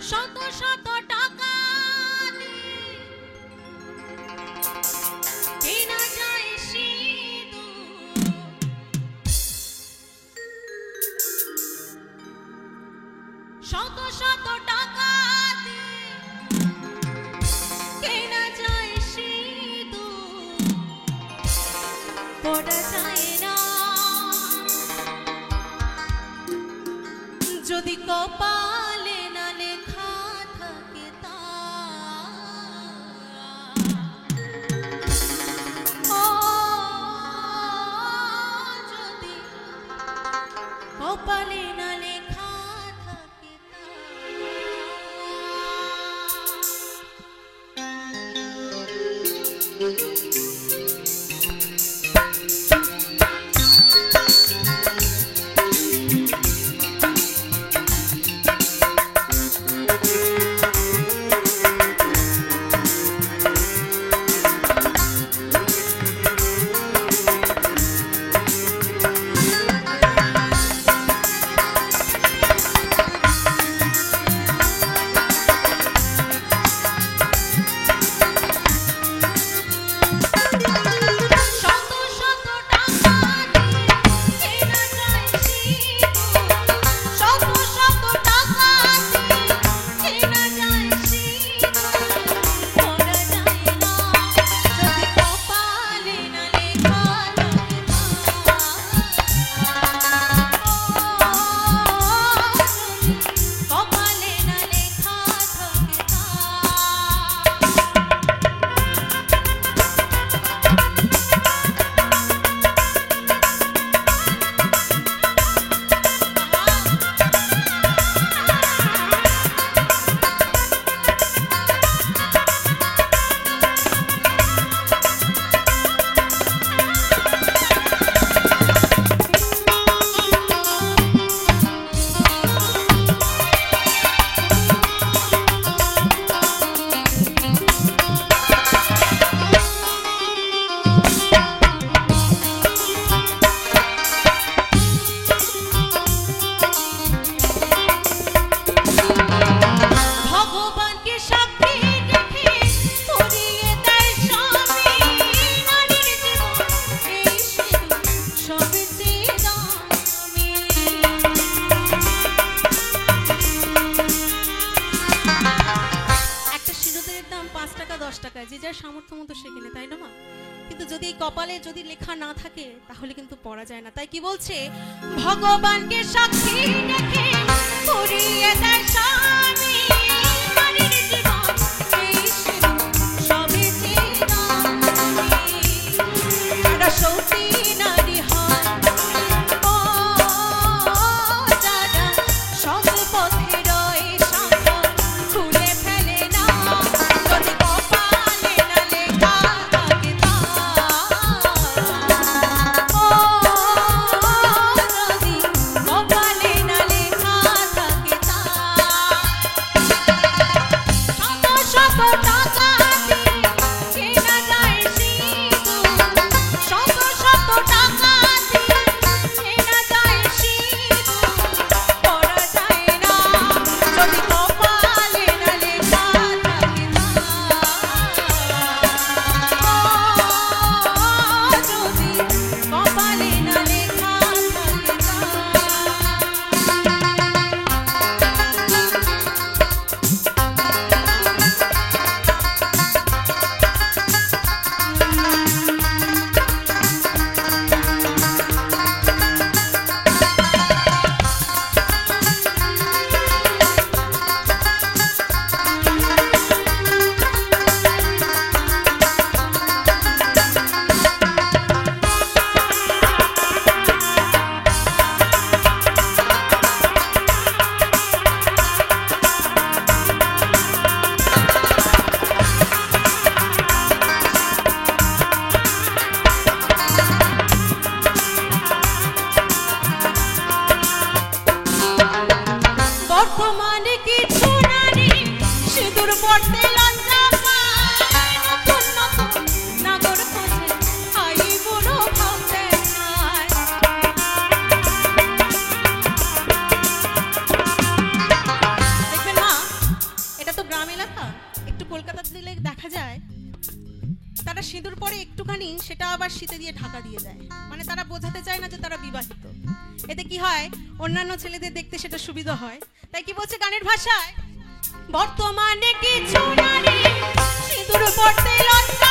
শত শত টাকা কেনা যায় সিঁদুর, শত শত টাকা কেনা যায় সিঁদুর, পড়া যায় না যদি কপালে না লেখা থাকে তা। ও যদি কপালে না লেখা থাকে তা। যে যার সামর্থ্য মতো সে কিনে, তাই না মা? কিন্তু যদি এই কপালে যদি লেখা না থাকে তাহলে কিন্তু পড়া যায় না। তাই কি বলছে, ভগবানকে সাক্ষী রেখে পুরিয়ে দেয় স্বামী, নারীর জীবন এই সবে যারা সতী নারী হয়, ও যারা সব পথে রয় সাগর খুলে ফেলে না, যদি কপালে না লেখা থাকে তা। ও যদি কপালে না লেখা থাকে তা, শত শত টাকা দিয়ে কেনা যায় সিঁদুর, শত শত টাকা দিয়ে কেনা যায় সিঁদুর, পড়া যায় না যদি কপালে না লেখা থাকে তা। যদি কপালে না লেখা থাকে তা। বর্তমানে কিছু নারী সিঁদুর পড়তে লজ্জা পায়, নতুন নতুন নাগর খোঁজে হাই বুড়ো ভাব দেখায়। দেখবেন মা, কলকাতার দিকে দেখা যায় তারা সিঁদুর পরে একটুখানি সেটা আবার শীতে দিয়ে ঢাকা দিয়ে দেয়, মানে তারা বোঝাতে চায় না যে তারা বিবাহিত। এতে কি হয়, অন্যান্য ছেলেদের দেখতে সেটা সুবিধা হয়। তাই কি বলছে গানের ভাষায়, বর্তমানে কিছু নারী সিঁদুর পরতে লজ্জা